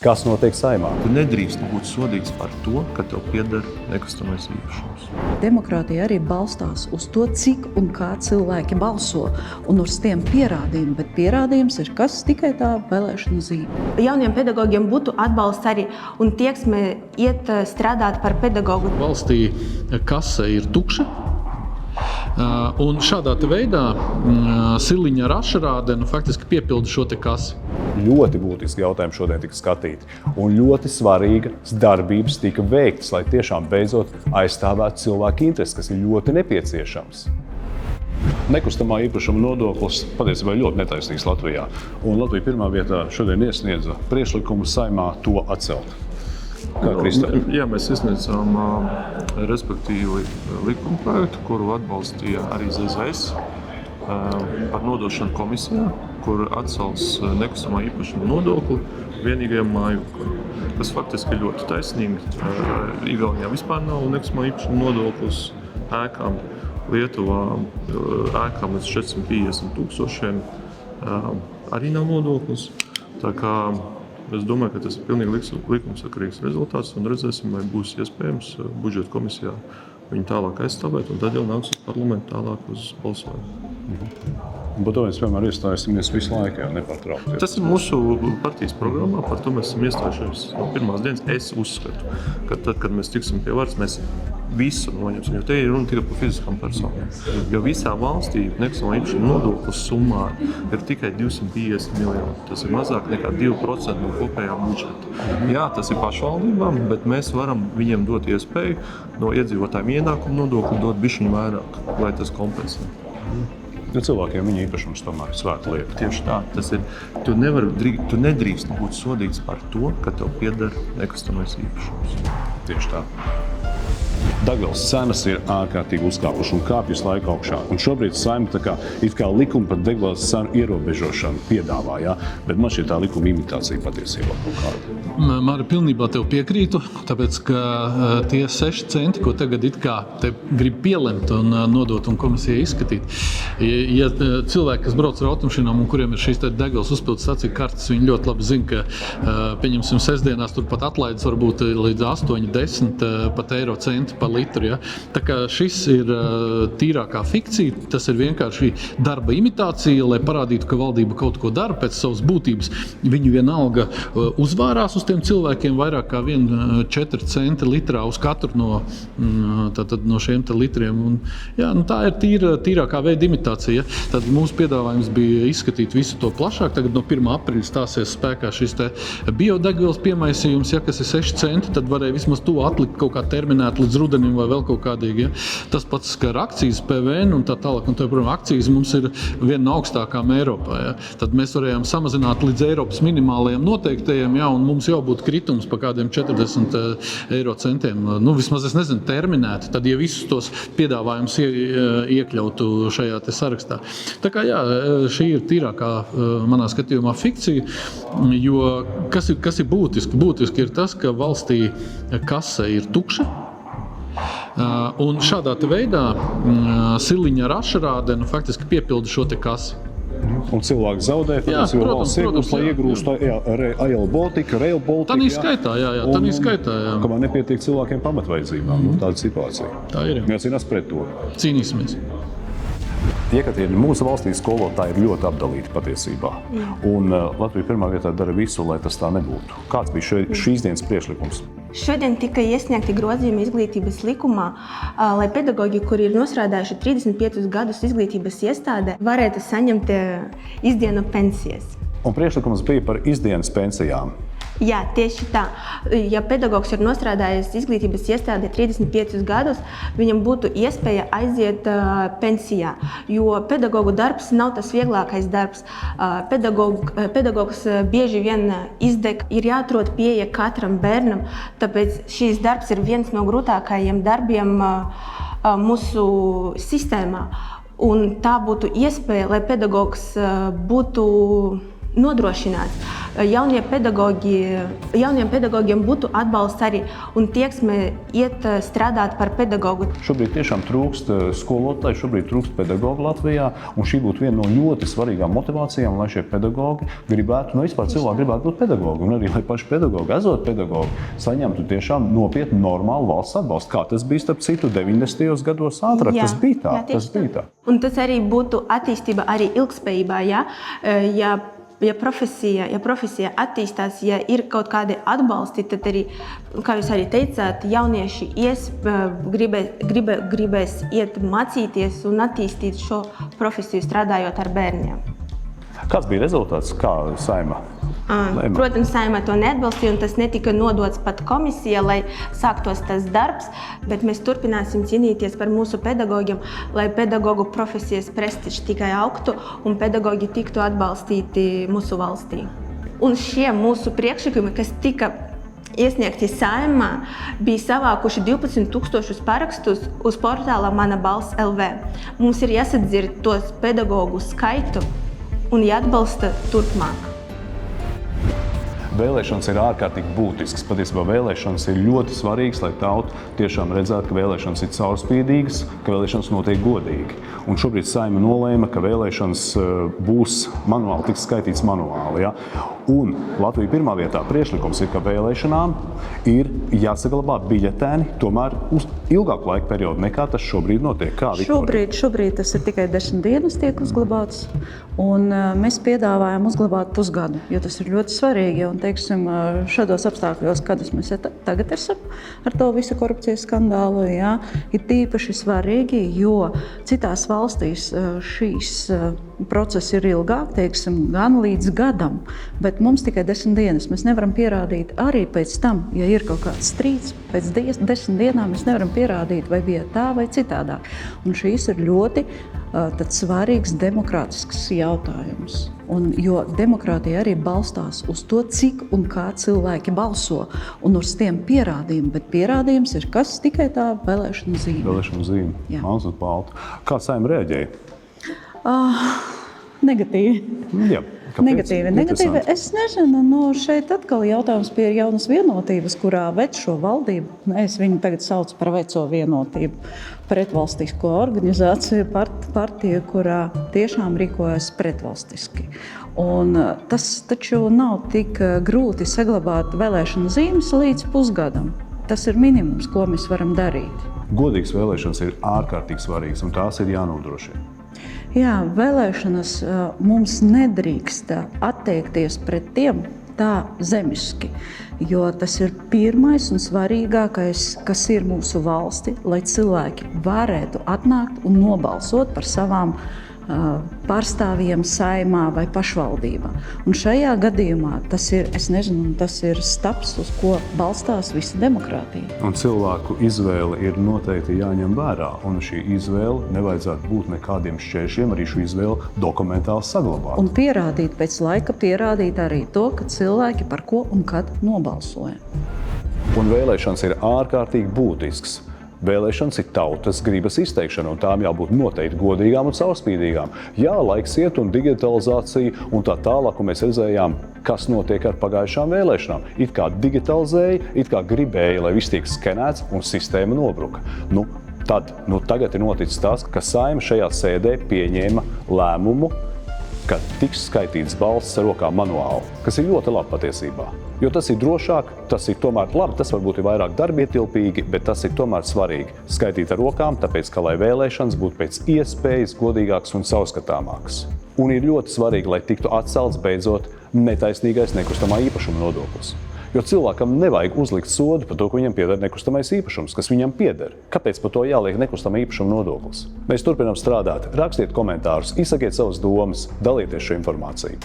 Kas notiek Saeimā? Tu nedrīkst būt sodīts par to, ka tev pieder nekustamais īpašums. Demokrātija arī balstās uz to, cik un kā cilvēki balso, un uz tiem pierādījumiem, bet pierādījums ir kas tikai tā vēlēšanu zīme. Jauniem pedagogiem būtu atbalsts arī un tieksme iet strādāt par pedagogu. Valstī kase ir tukša. Un šādā veidā Siliņa ar ašarādeni faktiski piepilda šo te kasi. Ļoti būtiski jautājumi šodien tika skatīti, un ļoti svarīgas darbības tika veiktas, lai tiešām beidzot aizstāvētu cilvēku intereses, kas ir ļoti nepieciešams. Nekustamā īpašuma nodoklis patiesībā ļoti netaisnīgs Latvijā, un Latvija pirmā vietā šodien iesniedza priekšlikumu Saeimā to atcelt. Jā, mēs izniedzām respektīvi likuma projektu, kuru atbalstīja arī ZZS par nodošanu komisijā, kur atcels nekustamā īpašuma nodokli vienīgajam mājoklim, kas faktiski ir ļoti taisnīgi. Igaunijā vispār nav nekustamā īpašuma nodoklis ēkām, Lietuvā ēkām līdz 450 000 arī nav nodoklis. Tā kā es domāju, ka tas ir pilnīgi likumsakarīgs rezultāts, un redzēsim, vai būs iespējams budžeta komisijā viņu tālāk aizstāvēt, un tad jau nāks uz parlamentu tālāk uz balsojumu. Bet to mēs, piemēram, iestājamies visu laiku, jau nepārtraukti. Tas ir mūsu partijas programmā, par to mēs esam iestājušies no pirmās dienas. Es uzskatu, ka tad, kad mēs tiksim pie varas, mēs visu noņemsim, jo te ir runa tikai par fiziskām personām. Jo visā valstī nekustamā īpašuma nodoklis summā ir tikai 250 miljoni. Tas ir mazāk nekā 2% no kopējā budžeta. Jā, tas ir pašvaldībām, bet mēs varam viņiem dot iespēju no iedzīvotājiem ienākumu nodokli dot bišķiņu vairāk, lai tas kompensē. Jo cilvēkiem viņa īpašums tomēr ir svēta lieta. Tieši tā, tas ir. Tu nedrīkst būt sodīts par to, ka tev pieder nekustamais īpašums. Tieši tā. Degvielas cenas ir ārkārtīgi uzkāpušas un kāpjas laika augšā. Un šobrīd Saeima tā kā likuma par degvielas cenu ierobežošanu piedāvā, ja? Bet man šī tā likuma imitācija patiesībā kaut kāda. Māri, pilnībā tev piekrītu, tāpēc, ka tie 6 centi, ko tagad it kā te grib pielemt un nodot un komisijai izskatīt, ja cilvēki, kas brauc ar automašīnām un kuriem ir šīs degvielas uzpildes staciju kartes, viņi ļoti labi zina, ka, pieņemsim, sestdienās turpat atlaides var būt līdz 8-10 pat eiro centi par litru. Ja? Tā kā šis ir tīrākā fikcija, tas ir vienkārši darba imitācija, lai parādītu, ka valdība kaut ko dara pēc savas būtības. Viņi vienalga uzvārās uz tiem cilvēkiem vairāk kā 4 centi litrā uz katru no šiem litriem. Un, jā, tā ir tīrākā veida imitācija. Ja? Tad mūsu piedāvājums bija izskatīt visu to plašāk. Tagad no 1. aprīļa stāsies spēkā šis biodegvielas piemaisījums, ja, kas ir 6 centi, tad varēja vismaz to atlikt kaut kā terminēt līdz rudenim vai vēl kaut kādīgi. Ja? Tas pats skar akcijas, PVN un tā tālāk. Un tā, protams, akcijas mums ir viena no augstākām Eiropā. Ja? Tad mēs varējām samazināt līdz Eiropas minimālajiem noteiktajiem, ja? Un mums jau būtu kritums par kādiem 40 eiro centiem. Nu, vismaz es nezinu, terminēt, tad ja visus tos piedāvājumus iekļautu šajā te sarakstā. Tā kā jā, šī ir tīrākā manā skatījumā fikcija, jo kas ir būtiski? Būtiski ir tas, ka valstī kase ir tukša. Un šādā veidā Siliņa ar ašarādeni faktiski piepilda šo te kasi. Un cilvēki zaudē, patiesībā valsts iegūst, lai iegūstu Rail Baltica. Tanī skaitā, jā. Kamēr nepietiek cilvēkiem pamatvajadzībām. Tāda situācija. Tā ir. Jācīnās pret to. Cīnīsimies. Iekaterina, mūsu valstī skolotāji ir ļoti apdalīti patiesībā. Un Latvija pirmā vietā dara visu, lai tas tā nebūtu. Kāds bija šīs dienas priekšlikums? Šodien tika iesniegti grozījumi izglītības likumā, lai pedagoģi, kuri ir nostrādājuši 35 gadus izglītības iestādē, varētu saņemt izdienu pensijas. Un priekšlikums bija par izdienas pensijām. Jā, tieši tā. Ja pedagogs ir nostrādājis izglītības iestādē 35 gadus, viņam būtu iespēja aiziet pensijā, jo pedagogu darbs nav tas vieglākais darbs. Pedagogs bieži vien izdeg, ir jāatrod pieeja katram bērnam, tāpēc šīs darbs ir viens no grūtākajiem darbiem mūsu sistēmā. Un tā būtu iespēja, lai pedagogs būtu nodrošināts. Jauniem pedagogiem būtu atbalsts arī un tieksme iet strādāt par pedagogu. Šobrīd tiešām trūkst skolotāju, šobrīd trūkst pedagogu Latvijā, un šī būtu viena no ļoti svarīgām motivācijām, lai šie pedagogi gribētu, vispār cilvēki gribētu būt pedagogi, un arī lai paši pedagogi, esot pedagogi, saņemtu tiešām nopietnu normālu valsts atbalstu. Kā tas bija starp citu 90. gados ātrāk, tas bija tā. Un tas arī būtu attīstība arī ilgspējībā, ja profesija attīstās, ja ir kaut kādi atbalsti, tad arī, kā jūs arī teicāt, jaunieši gribēs iet mācīties un attīstīt šo profesiju strādājot ar bērniem. Kāds bija rezultāts? Kā Saeima? Protams, Saeima to neatbalstīja, un tas netika nodots pat komisijai, lai sāktos tas darbs, bet mēs turpināsim cīnīties par mūsu pedagogiem, lai pedagogu profesijas prestižs tikai augtu un pedagogi tiktu atbalstīti mūsu valstī. Un šie mūsu priekšlikumi, kas tika iesniegti Saeimā, bija savākuši 12,000 parakstus uz portāla Mana balss LV. Mums ir jāsadzird tos pedagogu skaitu un jāatbalsta turpmāk. Vēlēšanas ir ārkārtīgi būtiskas. Patiesībā vēlēšanas ir ļoti svarīgas, lai tauta tiešām redzētu, ka vēlēšanas ir caurspīdīgas, ka vēlēšanas notiek godīgi. Un šobrīd Saeima nolēma, ka vēlēšanas būs manuāli, tiks skaitīts manuāli. Ja? Un Latvija pirmā vietā priekšlikums ir, ka vēlēšanām ir jāsaglabā biļetēni tomēr uz ilgāku laika periodu nekā tas šobrīd notiek. Kā, šobrīd tas ir tikai 10 dienas tiek uzglabāts, un mēs piedāvājam uzglabāt pusgadu, jo tas ir ļoti svarīgi. Un, teiksim, šādos apstākļos, kādas mēs tagad esam ar to visu korupcijas skandālu, ir tīpaši svarīgi, jo citās valstīs šīs procesi ir ilgāk, teiksim, gan līdz gadam, bet mums tikai 10 dienas. Mēs nevaram pierādīt arī pēc tam, ja ir kaut kāds strīds, pēc 10 dienām mēs nevaram pierādīt, vai bija tā vai citādāk. Un šīs ir ļoti svarīgs demokrātisks jautājums. Jo demokrātija arī balstās uz to, cik un kā cilvēki balso, un uz tiem pierādījumiem. Bet pierādījums ir kas? Tikai tā vēlēšana zīme. Vēlēšana zīme. Melns uz baltu. Kā Saeima reaģēja? Negatīvi. Jā. Negatīvi. Es nezinu, šeit atkal jautājums pie jaunas vienotības, kurā ved šo valdību. Es viņu tagad saucu par veco vienotību. Pretvalstisko organizāciju, partiju, kurā tiešām rīkojas pretvalstiski. Un tas taču nav tik grūti saglabāt vēlēšanu zīmes līdz pusgadam. Tas ir minimums, ko mēs varam darīt. Godīgas vēlēšanas ir ārkārtīgi svarīgas, un tās ir jānodrošina. Jā, vēlēšanas mums nedrīkst attiekties pret tiem tā zemiski, jo tas ir pirmais un svarīgākais, kas ir mūsu valsti, lai cilvēki varētu atnākt un nobalsot par savām pārstāvjiem Saeimā vai pašvaldībā. Un šajā gadījumā tas ir stabs, uz ko balstās visa demokrātija. Un cilvēku izvēle ir noteikti jāņem vērā, un šī izvēle nevajadzētu būt nekādiem šķēršļiem, arī šo izvēli dokumentāli saglabāt. Un pēc laika pierādīt arī to, ka cilvēki par ko un kad nobalsoja. Un vēlēšanas ir ārkārtīgi būtisks. Vēlēšanas ir tautas gribas izteikšana, un tām jābūt noteikti godīgām un caurspīdīgām. Jā, laiks iet un digitalizācija un tā tālāk, un mēs redzējām, kas notiek ar pagājušām vēlēšanām. It kā digitalizēja, it kā gribēja, lai viss tiek skenēts un sistēma nobruka. Tagad ir noticis tas, ka Saeima šajā sēdē pieņēma lēmumu, ka tiks skaitīts balss ar rokām manuāli, kas ir ļoti labi patiesībā. Jo tas ir drošāk, tas ir tomēr labi, tas varbūt ir vairāk darbietilpīgi, bet tas ir tomēr svarīgi skaitīt ar rokām, tāpēc, ka lai vēlēšanas būtu pēc iespējas godīgākas un caurskatāmākas. Un ir ļoti svarīgi, lai tiktu atcelts beidzot netaisnīgais nekustamā īpašuma nodoklis. Jo cilvēkam nevajag uzlikt sodu par to, ka viņam pieder nekustamais īpašums, kas viņam pieder. Kāpēc par to jāliek nekustamā īpašuma nodoklis? Mēs turpinām strādāt. Rakstiet komentārus, izsakiet savas domas, dalieties šo informāciju.